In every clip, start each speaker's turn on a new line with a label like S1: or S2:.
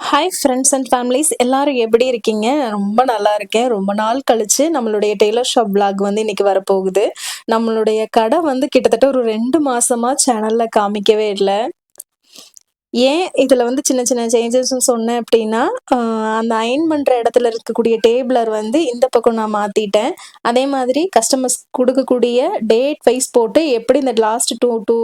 S1: Hi friends and families எல்லாரும் எப்படி இருக்கீங்க? ரொம்ப நல்லா இருக்கேன். ரொம்ப நாள் கழிச்சு நம்மளுடைய டெய்லர் ஷாப் விளாக் வந்து இன்னைக்கு வரப்போகுது. நம்மளுடைய கடை வந்து கிட்டத்தட்ட ஒரு 2 மாசமா சேனல்ல காமிக்கவே இல்ல. ஏன் இதுல வந்து சின்ன சின்ன சேஞ்சஸ்ன்னு சொன்னேன் அப்படின்னா, அ அந்த அயர்ன் பண்ற இடத்துல இருக்கக்கூடிய டேபிளர் வந்து இந்த பக்கம் நான் மாத்திட்டேன். அதே மாதிரி கஸ்டமர்ஸ் குடுக்கக்கூடிய டேட் வைஸ் போட்டு எப்படி இந்த லாஸ்ட் 3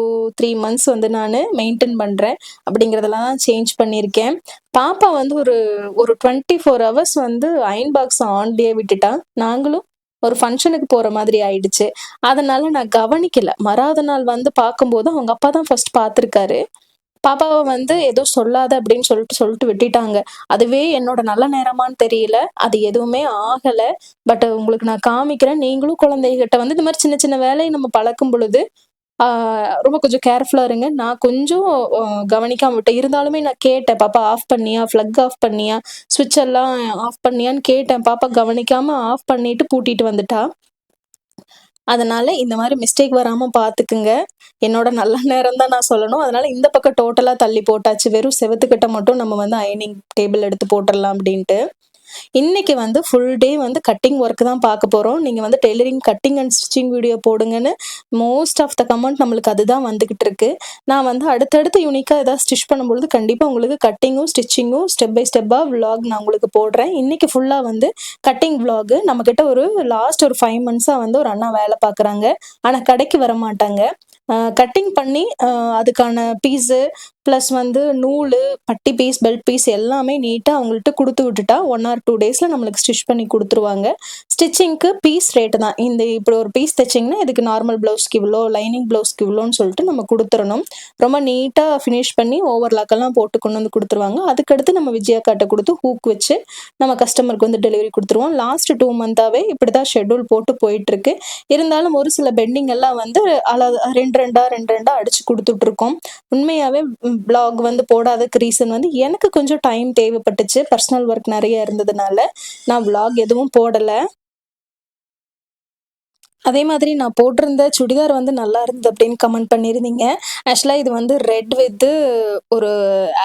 S1: மந்த்ஸ் வந்து நானு மெயின்டெயின் பண்றேன் அப்படிங்கிறதெல்லாம் சேஞ்ச் பண்ணியிருக்கேன். பாப்பா வந்து ஒரு ஒரு 24 ஹவர்ஸ் வந்து அயர்ன் பாக்ஸ் ஆன்லயே விட்டுட்டா. நாங்களும் ஒரு ஃபங்ஷனுக்கு போற மாதிரி ஆயிடுச்சு. அதனால நான் கவனிக்கல. மறாத நாள் வந்து பார்க்கும்போது அவங்க அப்பா தான் ஃபர்ஸ்ட் பார்த்துருக்காரு. பாப்பாவ வந்து எதுவும் சொல்லாத அப்படின்னு சொல்லிட்டு விட்டுட்டாங்க. அதுவே என்னோட நல்ல நேரமான்னு தெரியல. அது எதுவுமே ஆகல. பட் உங்களுக்கு நான் காமிக்கிறேன். நீங்களும் குழந்தைகிட்ட வந்து இந்த மாரி சின்ன சின்ன வேலைய நம்ம பழக்கும் பொழுது, ஆ ரொம்ப கொஞ்சம் கேர்ஃபுல்லா இருங்க. நான் கொஞ்சம் அ கவனிக்காம விட்டேன். இருந்தாலுமே நான் கேட்டேன். "பாப்பா ஆஃப் பண்ணியா? பிளக் ஆஃப் பண்ணியா? ஸ்விட்ச் எல்லாம் ஆஃப் பண்ணியான்னு?" கேட்டேன். பாப்பா கவனிக்காம ஆஃப் பண்ணிட்டு பூட்டிட்டு வந்துட்டா. அதனால இந்த மாரி மிஸ்டேக் வராம பார்த்துக்குங்க. என்னோட நல்ல நேரம் தான் நான் சொல்லணும். அதனால இந்த பக்கம் டோட்டலா தள்ளி போட்டாச்சு. வெறும் செவுத்துக்கிட்ட மட்டும் நம்ம வந்து அயர்னிங் டேபிள் எடுத்து போட்டுறலாம் அப்டின்ட்டு. இன்னைக்கு வந்து ஃபுல் டே வந்து கட்டிங் ஒர்க் தான் பார்க்க போறோம். நீங்க வந்து tailoring cutting and stitching video போடுங்கன்னு மோஸ்ட் ஆஃப் த கமெண்ட் நம்மளுக்கு அதுதான் வந்துகிட்டு இருக்கு. நான் வந்து அடுத்தடுத்து யூனிக்கா ஏதாவது ஸ்டிச் பண்ணும்பொழுது கண்டிப்பா உங்களுக்கு கட்டிங்கும், ஸ்டிச்சிங்கும் ஸ்டெப் பை ஸ்டெப்பா விளாக் நான் உங்களுக்கு போடுறேன். இன்னைக்கு ஃபுல்லா வந்து கட்டிங் விளாக். நம்மகிட்ட ஒரு லாஸ்ட் ஒரு 5 மந்த்ஸா வந்து ஒரு அண்ணா வேலை பார்க்குறாங்க. ஆனா கடைக்கு வரமாட்டாங்க. கட்டிங் பண்ணி அதுக்கான பீஸு ப்ளஸ் வந்து நூலு, பட்டி பீஸ், பெல்ட் பீஸ் எல்லாமே நீட்டா அவங்கள்ட்ட குடுத்து விட்டுட்டா 1 ஆர் 2 டேஸ்ல நம்மளுக்கு ஸ்டிச் பண்ணி குடுத்துருவாங்க. ஸ்டிச்சிங்க்கு பீஸ் ரேட்டு தான். இப்படி ஒரு பீஸ் தச்சீங்கன்னா, இதுக்கு நார்மல் ப்ளவுஸ்க்கு இவ்ளோ, லைனிங் ப்ளவுஸ்க்கு இவ்ளோன்னு சொல்லிட்டு நம்ம குடுத்துறணும். ரொம்ப நீட்டா ஃபினிஷ் பண்ணி ஓவர்லாக் எல்லாம் போட்டு கொண்டு வந்து குடுத்துருவாங்க. அதுக்கடுத்து நம்ம விஜயாக்காட்ட குடுத்து ஹூக் வச்சு நம்ம கஸ்டமருக்கு வந்து டெலிவரி குடுத்துருவோம். லாஸ்ட் 2 மந்த்தாவே இப்படிதான் ஷெட்யூல் போட்டு போயிட்டுருக்கு. இருந்தாலும் ஒரு சில பெண்டிங் எல்லாம் வந்து 2 2 அடிச்சு குடுத்துட்டுருக்கோம். உண்மையாவே வ்ளாக் வந்து போடாததுக்கு ரீசன் வந்து எனக்கு கொஞ்சம் டைம் தேவைப்பட்டுச்சு. பர்சனல் ஒர்க் நெறைய இருந்ததுனால, நான் வ்ளாக் எதுவும் போடல. அதே மாதிரி நான் போட்டிருந்த சுடிதார் வந்து நல்லா இருந்தது அப்படின்னு கமெண்ட் பண்ணியிருந்தீங்க. ஆக்சுவலா இது வந்து ரெட் வித் ஒரு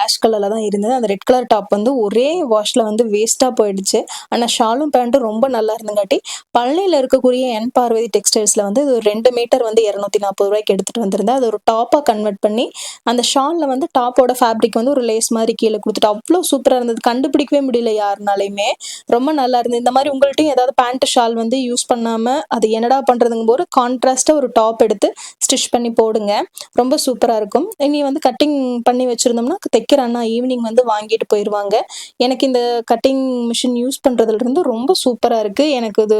S1: ஆஷ் கலர்ல தான் இருந்தது. அந்த ரெட் கலர் டாப் வந்து ஒரே வாஷ்ல வந்து வேஸ்ட்டா போயிடுச்சு. ஆனா ஷாலும் பேண்ட்டும் ரொம்ப நல்லா இருந்தங்காட்டி, பழனியில இருக்கக்கூடிய என் பார்வதி டெக்ஸ்டைல்ஸ்ல வந்து இது ஒரு 2 மீட்டர் வந்து ரூ. 240க்கு எடுத்துட்டு வந்திருந்தேன். அது ஒரு டாப்பா கன்வெர்ட் பண்ணி, அந்த ஷால்ல வந்து டாப்போட ஃபேப்ரிக் வந்து ஒரு லேஸ் மாரி கீழ குடுத்துட்டு அவ்ளோ சூப்பரா இருந்தது. கண்டுபிடிக்கவே முடியல யாருனாலயுமே. ரொம்ப நல்லா இருந்தது. இந்த மாரி உங்கள்ட்டயும் ஏதாவது பேண்ட், ஷால் வந்து யூஸ் பண்ணாம, அது என்னடா பண்றதுங்கும்போது கான்ட்ராஸ்ட்டா ஒரு டாப் எடுத்து ஸ்டிச் பண்ணி போடுங்க. ரொம்ப சூப்பரா இருக்கும். இனி வந்து கட்டிங் பண்ணி வச்சிருந்தோம்னா, தைக்கிற அண்ணா ஈவினிங் வந்து வாங்கிட்டு போயிருவாங்க. எனக்கு இந்த கட்டிங் மிஷின் யூஸ் பண்றதுலருந்து ரொம்ப சூப்பரா இருக்கு. எனக்கு இது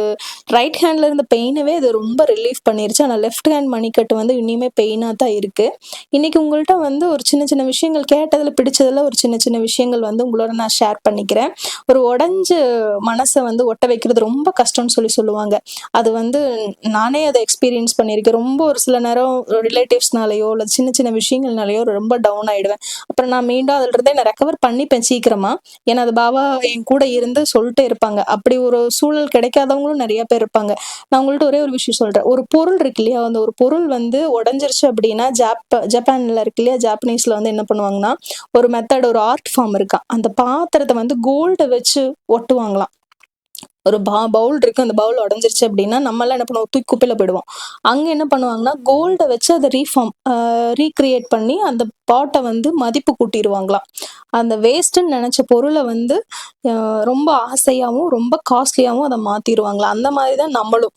S1: ரைட் ஹேண்ட்ல இருந்த பெயினவே இது ரொம்ப ரிலீஃப் பண்ணிருச்சு. ஆனா லெஃப்ட் ஹேண்ட் மணிக்கட்டு வந்து இனிமே பெயினா தான் இருக்கு. இன்னைக்கு உங்கள்ட்ட வந்து ஒரு சின்ன சின்ன விஷயங்கள் கேட்டதுல பிடிச்சதுல ஒரு சின்ன சின்ன விஷயங்கள் வந்து உங்களோட நான் ஷேர் பண்ணிக்கிறேன். ஒரு உடைஞ்ச மனச வந்து ஒட்ட வைக்கிறது ரொம்ப கஷ்டம்னு சொல்லுவாங்க. அது வந்து நானே அத எக்ஸ்பீரியன்ஸ் பண்ணியிருக்கேன். ரொம்ப ஒரு சில நேரம் ரிலேட்டிவ்ஸ்னாலயோ, இல்ல சின்ன சின்ன விஷயங்கள்னாலயோ ரொம்ப டவுன் ஆயிடுவேன். அப்புறம் நான் மீண்டும் அதுலருந்தே நான் ரெக்கவர் பண்ணிப்பேன் சீக்கிரமா. ஏன்னா, அது பாபா என் கூட இருந்து சொல்ட்டே இருப்பாங்க. அப்படி ஒரு சூழல் கிடைக்காதவங்களும் நெறைய பேர் இருப்பாங்க. நான் உங்கள்ட்ட ஒரே ஒரு விஷயம் சொல்றேன். ஒரு பொருள் இருக்கு இல்லையா? அந்த ஒரு பொருள் வந்து உடைஞ்சிருச்சு அப்படின்னா, ஜப்பான்ல இருக்கு இல்லையா? ஜாப்பனீஸ்ல வந்து என்ன பண்ணுவாங்கன்னா, ஒரு மெத்தட் ஒரு ஆர்ட் ஃபார்ம் இருக்காம். அந்த பாத்திரத்த வந்து கோல்ட வச்சு ஒட்டுவாங்களாம். ஒரு பவுல் இருக்கு. அந்த பவுல் உடைஞ்சிருச்சு அப்படின்னா, நம்மலாம் என்ன பண்ணுவோம்? தூக்கி குப்பையில போடுவோம். அங்க என்ன பண்ணுவாங்கன்னா, கோல்ட வச்சு அத ரீகிரியேட் பண்ணி அந்த பாட்ட வந்து மதிப்பு கூட்டிருவாங்களாம். அந்த வேஸ்ட்டுன்னு நெனச்ச பொருள வந்து அ ரொம்ப ஆசையாவும், ரொம்ப காஸ்ட்லியாவும் அத மாத்திருவாங்களாம். அந்த மாரி தான் நம்மளும்.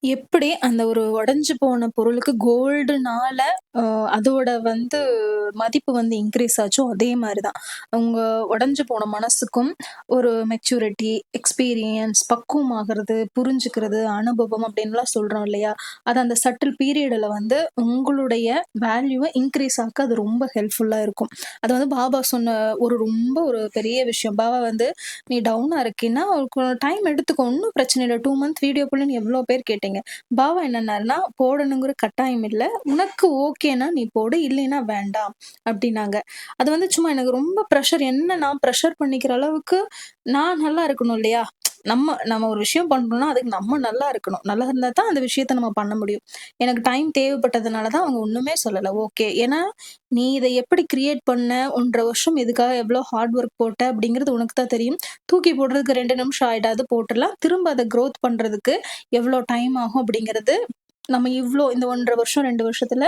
S1: எப்படி அந்த ஒரு உடைஞ்சு போன பொருளுக்கு கோல்டுனால அ அதோட வந்து மதிப்பு வந்து இன்க்ரீஸ் ஆச்சோ, அதே மாரி தான். உங்க உடைஞ்சு போன மனசுக்கும் ஒரு மெச்சூரிட்டி, எக்ஸ்பீரியன்ஸ், பக்குவமாகறது, புரிஞ்சுக்கிறது, அனுபவம் அப்படின்லாம் சொல்றோம் இல்லையா? அது அந்த சட்டில் பீரியடுல வந்து உங்களுடைய வேல்யூவ இன்க்ரீஸ் ஆக்க அது ரொம்ப ஹெல்ப்ஃபுல்லா இருக்கும். அது வந்து பாபா சொன்ன ரொம்ப ஒரு பெரிய விஷயம். பாபா வந்து, "நீ டவுனா இருக்கீன்னா, டைம் எடுத்துக்கோ. ஒண்ணும் பிரச்சனை இல்ல. 2 மந்த் வீடியோ போடுன்னு" எவ்வளோ பேர் கேட்டீங்க. பாவா என்னன்னாருன்னா, போடணுங்கிற கட்டாயம் இல்ல. உனக்கு ஓகேன்னா நீ போடு, இல்லைன்னா வேண்டாம் அப்டின்னாங்க. அது வந்து சும்மா எனக்கு ரொம்ப பிரஷர் என்ன நான் பிரஷர் பண்ணிக்கிற அளவுக்கு நான் நல்லா இருக்கணும் இல்லையா? நம்ம ஒரு விஷயம் பண்றோம்னா, அதுக்கு நம்ம நல்லா இருக்கணும். நல்லா இருந்தா தான் அந்த விஷயத்த நம்ம பண்ண முடியும். எனக்கு டைம் தேவைப்பட்டதுனால தான் அவங்க ஒண்ணுமே சொல்லல. ஓகே. ஏன்னா, நீ இத எப்படி கிரியேட் பண்ண? 1 1/2 வருஷம் இதுக்காக எவ்ளோ ஹார்ட் ஒர்க் போட்ட? அப்படிங்கிறது உனக்கு தான் தெரியும். தூக்கி போடுறதுக்கு 2 நிமிஷம் ஆயிடாது போட்டுறலாம். திரும்ப அத குரோத் பண்றதுக்கு எவ்ளோ டைம் ஆகும் அப்படிங்கிறது, நம்ம இவ்ளோ இந்த 1 1/2 வருஷம், 2 வருஷத்துல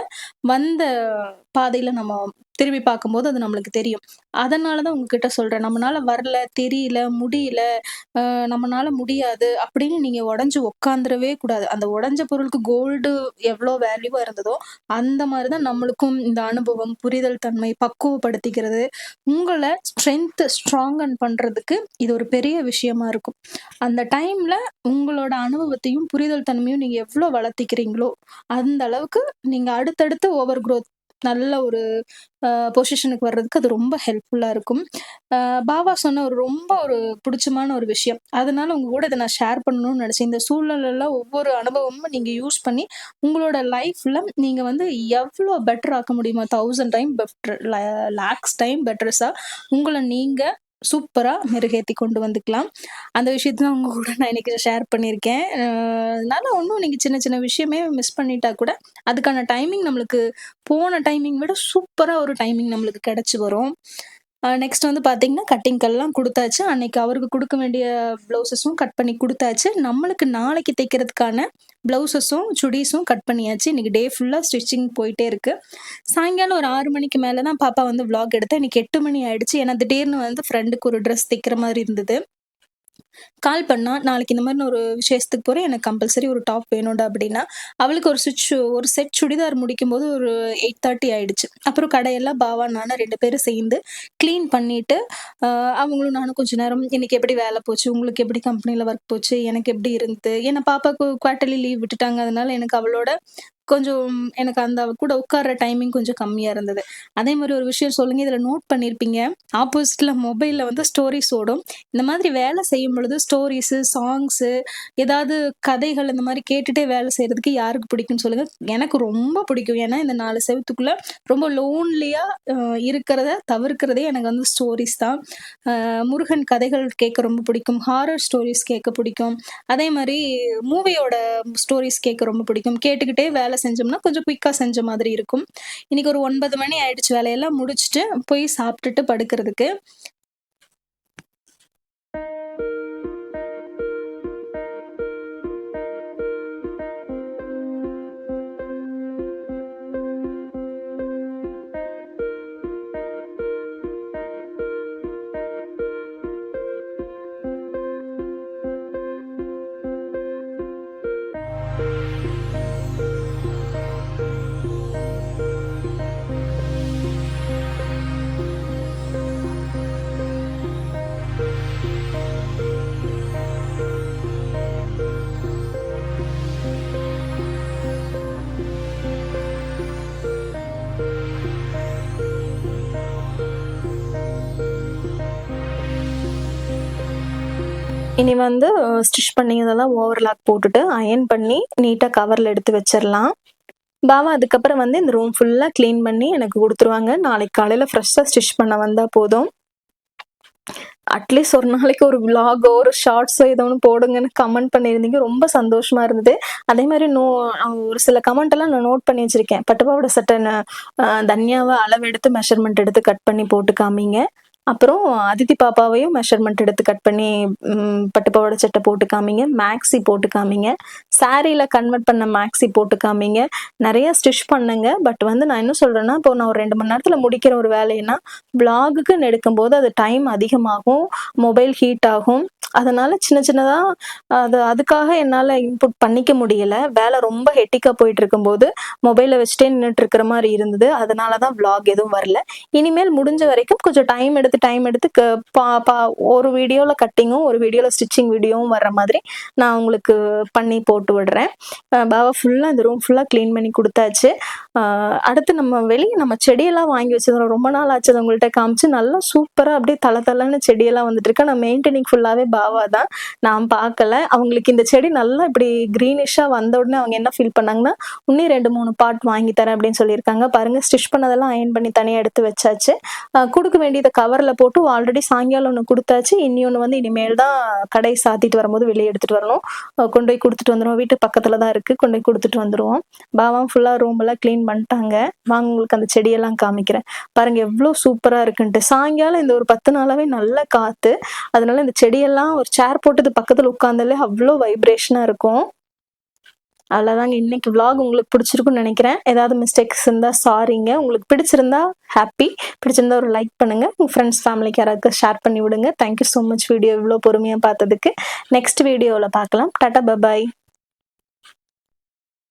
S1: வந்த பாதையில நம்ம திரும்பி பார்க்கும்போது அது நம்மளுக்கு தெரியும். அதனால தான் உங்ககிட்ட சொல்றேன். நம்மனால வரல, தெரியல, முடியல, நம்மனால முடியாது அப்படின்னு நீங்க உடைஞ்சு உட்காந்துறவே கூடாது. அந்த உடைஞ்ச பொருளுக்கு கோல்டு எவ்ளோ வேல்யூவா இருந்ததோ, அந்த மாரி தான் நம்மளுக்கும் இந்த அனுபவம், புரிதல் தன்மை, பக்குவப்படுத்திக்கிறது, உங்கள ஸ்ட்ராங்கன் பண்றதுக்கு இது ஒரு பெரிய விஷயமா இருக்கும். அந்த டைம்ல உங்களோட அனுபவத்தையும், புரிதல் தன்மையும் நீங்க எவ்ளோ வளர்த்திக்கிறீங்களோ, அந்த அளவுக்கு நீங்க அடுத்தடுத்து ஓவர் குரோத் நல்ல ஒரு பொசிஷனுக்கு வர்றதுக்கு அது ரொம்ப ஹெல்ப்ஃபுல்லா இருக்கும். அ பாபா சொன்ன ஒரு புடிச்சமான ஒரு விஷயம். அதனால உங்க கூட இத நான் ஷேர் பண்ணணும்னு நெனச்சேன். இந்த சூழ்நிலைல ஒவ்வொரு அனுபவமும் நீங்க யூஸ் பண்ணி, உங்களோட லைஃப்ல நீங்க வந்து எவ்ளோ பெட்டர் ஆக்க முடியுமோ 1000 டைம் பெட்டர் லேக்ஸ் டைம் பெட்டர்ஸா உங்கள நீங்க சூப்பரா மெருகேத்தி கொண்டு வந்துக்கலாம். அந்த விஷயத்த தான் உங்க கூட நான் இன்னைக்கு ஷேர் பண்ணியிருக்கேன். அதனால இன்னும் நீங்க சின்ன சின்ன விஷயமே மிஸ் பண்ணிட்டா கூட, அதுக்கான டைமிங் நம்மளுக்கு போன டைமிங் விட சூப்பரா ஒரு டைமிங் நம்மளுக்கு கிடைச்சு வரும். நெக்ஸ்ட் வந்து பார்த்தீங்கன்னா, கட்டிங்க்கெல்லாம் குடுத்தாச்சு. அன்னைக்கு அவருக்கு குடுக்க வேண்டிய ப்ளவுஸஸும் கட் பண்ணி குடுத்தாச்சு. நம்மளுக்கு நாளைக்கு தைக்கிறதுக்கான ப்ளவுஸஸும், சுடீஸும் கட் பண்ணியாச்சு. இன்னைக்கு டே ஃபுல்லா ஸ்டிச்சிங் போயிட்டே இருக்கு. சாயங்காலம் ஒரு 6 மணிக்கு மேல தான் பாப்பா வந்து விளாக் எடுத்தா. இன்னைக்கு 8 மணி ஆயிடுச்சு. ஏன்னா திடீர்னு வந்து ஃப்ரெண்டுக்கு ஒரு ட்ரெஸ் தைக்கிற மாரி இருந்தது. கால் பண்ணா, "நாளைக்கு இந்த மாரி நான் ஒரு விசேஷத்துக்கு போறேன். எனக்கு கம்பல்சரி ஒரு டாப் வேணும்டா" அப்படின்னா, அவளுக்கு ஒரு செட் சுடிதார் முடிக்கும்போது ஒரு 8:30 ஆயிடுச்சு. அப்புறம் கடையெல்லாம் பாவா, நானும் 2 பேரும் சேர்ந்து கிளீன் பண்ணிட்டு, அ அவங்களும் நானும் கொஞ்ச நேரம் "இன்னைக்கு எப்படி வேலை போச்சு? உங்களுக்கு எப்படி கம்பெனில ஒர்க் போச்சு? எனக்கு எப்படி இருந்தது?" ஏன்னா பாப்பாக்கு குவார்ட்டர்லி லீவ் விட்டுட்டாங்க. அதனால எனக்கு அந்த அவ கூட உட்கார்ற டைமிங் கொஞ்சம் கம்மியா இருந்தது. அதே மாரி ஒரு விஷயம் சொல்லுங்க, இதுல நோட் பண்ணியிருப்பீங்க. ஆப்போசிட்ல மொபைல்ல வந்து ஸ்டோரீஸ் ஓடும். இந்த மாதிரி வேலை செய்யும் பொழுது ஸ்டோரீஸு, சாங்ஸு, ஏதாவது கதைகள் இந்த மாரி கேட்டுட்டே வேலை செய்றதுக்கு யாருக்கு பிடிக்கும்னு சொல்லுங்க. எனக்கு ரொம்ப பிடிக்கும். ஏன்னா, இந்த 4 செவுத்துக்குள்ள ரொம்ப லோன்லியா அ இருக்கிறத தவிர்க்கிறதே எனக்கு வந்து ஸ்டோரீஸ் தான். முருகன் கதைகள் கேட்க ரொம்ப பிடிக்கும். ஹாரர் ஸ்டோரீஸ் கேட்க பிடிக்கும். அதே மாரி மூவியோட ஸ்டோரீஸ் கேட்க ரொம்ப பிடிக்கும். கேட்டுக்கிட்டே வேலை செஞ்சோம்னா, கொஞ்சம் குயிக்கா செஞ்ச மாதிரி இருக்கும். இன்னைக்கு ஒரு 9 மணி ஆயிடுச்சு வேலையெல்லாம் முடிச்சுட்டு, போய் சாப்ட்டுட்டு படுக்கிறதுக்கு. இனி வந்து ஸ்டிச் பண்ணியதெல்லாம் ஓவர்லாக் போட்டுட்டு, அயர்ன் பண்ணி நீட்டா கவர்ல எடுத்து வச்சிரலாம். பாவா அதுக்கப்புறம் வந்து இந்த ரூம் ஃபுல்லா கிளீன் பண்ணி எனக்கு குடுத்துருவாங்க. நாளைக்கு காலையில ஃப்ரெஷ்ஷா ஸ்டிச் பண்ண வந்தா போதும். அட்லீஸ்ட் ஒரு நாளைக்கு ஒரு விளாகோ, ஒரு ஷார்ட்ஸோ ஏதோ ஒண்ணு போடுங்கன்னு கமெண்ட் பண்ணியிருந்தீங்க. ரொம்ப சந்தோஷமா இருந்தது. அதே மாரி ஒரு சில கமெண்ட் எல்லாம் நான் நோட் பண்ணி வச்சிருக்கேன். பட்டு பாவாடை சட்டை தன்யாவ அளவெடுத்து மெஷர்மென்ட் எடுத்து கட் பண்ணி போட்டு காமிங்க. அப்புறம் அதித்தி பாப்பாவையும் மெஷர்மென்ட் எடுத்து கட் பண்ணி பட்டு பாவாடை சட்டை போட்டு காமிங்க. மேக்ஸி போட்டு காமிங்க. சாரீல கன்வெர்ட் பண்ண மேக்ஸி போட்டு காமிங்க. நெறைய ஸ்டிச் பண்ணுங்க. பட் வந்து நான் என்ன சொல்றேன்னா, இப்போ நான் ஒரு 2 மணி நேரத்துல முடிக்கிற ஒரு வேலைன்னா, விளாகுக்குன்னு எடுக்கும்போது அது டைம் அதிகமாகும். மொபைல் ஹீட் ஆகும். அதனால சின்ன சின்னதா அதுக்காக என்னால இன்புட் பண்ணிக்க முடியல. வேலை ரொம்ப ஹெக்டிக்கா போயிட்டு இருக்கும்போது, மொபைல வச்சுட்டே நின்னுட்டு இருக்கிற மாரி இருந்தது. அதனால தான் விளாக் எதுவும் வரல. இனிமேல் முடிஞ்ச வரைக்கும் கொஞ்சம் டைம் எடுத்து க பா பா ஒரு வீடியோல கட்டிங்கும், ஒரு வீடியோல ஸ்டிச்சிங் வீடியோவும் வர்ற மாதிரி நான் உங்களுக்கு பண்ணி போட்டு விடுறேன். பாவா ஃபுல்லா இந்த ரூம் ஃபுல்லா கிளீன் பண்ணி குடுத்தாச்சு. அ அடுத்து நம்ம செடியெல்லாம் வாங்கி வச்சிருந்தோம். ரொம்ப நாள் ஆச்சு அத உங்கள்ட்ட காமிச்சு. நல்லா சூப்பரா அப்படியே தளன்னு செடியெல்லாம் வந்துட்டு இருக்கு. ஆனா மெயின்டெனிங் ஃபுல்லாவே பாவா தான். நான் பார்க்கல. அவங்களுக்கு இந்த செடி நல்லா இப்படி கிரீனிஷா வந்த உடனே அவங்க என்ன ஃபீல் பண்ணாங்கன்னா, "உன்னியும் 2, 3 பாட் வாங்கி தரேன்" அப்படின்னு சொல்லியிருக்காங்க. பாருங்க ஸ்டிச் பண்ணதெல்லாம் அயர்ன் பண்ணி தனியா எடுத்து வச்சாச்சு. குடுக்க வேண்டியத கவர்ல ஃப்ரீசரில் போட்டு ஆல்ரெடி சாயங்காலம் ஒன்று கொடுத்தாச்சு. இன்னொன்று வந்து இனிமேல் தான் கடை சாத்திட்டு வரும்போது வெளியே எடுத்துகிட்டு வரணும். கொண்டு போய் கொடுத்துட்டு வந்துடுவோம். வீட்டு பக்கத்தில் தான் இருக்குது. கொண்டு போய் கொடுத்துட்டு வந்துடுவோம். பாவா ஃபுல்லாக ரூமெல்லாம் க்ளீன் பண்ணிட்டாங்க. வாங்க உங்களுக்கு அந்த செடியெல்லாம் காமிக்கிறேன். பாருங்கள் எவ்வளோ சூப்பராக இருக்குன்ட்டு. சாயங்காலம் இந்த ஒரு 10 நாளாகவே நல்ல காற்று. அதனால இந்த செடியெல்லாம் ஒரு சேர் போட்டு இது பக்கத்தில் உட்காந்தாலே அவ்வளோ வைப்ரேஷனாக இருக்கும். அவ்வளோதாங்க இன்னைக்கு விலாக் உங்களுக்கு பிடிச்சிருக்குன்னு நினைக்கிறேன். ஏதாவது மிஸ்டேக்ஸ் இருந்தால் சாரிங்க. உங்களுக்கு பிடிச்சிருந்தா ஹாப்பி. பிடிச்சிருந்தா ஒரு லைக் பண்ணுங்கள். உங்கள் ஃப்ரெண்ட்ஸ் ஃபேமிலிக்கு யாராவது ஷேர் பண்ணி விடுங்க. தேங்க்யூ ஸோ மச் வீடியோ இவ்வளோ பொறுமையாக பார்த்ததுக்கு. நெக்ஸ்ட் வீடியோவில் பார்க்கலாம். Tata bye bye.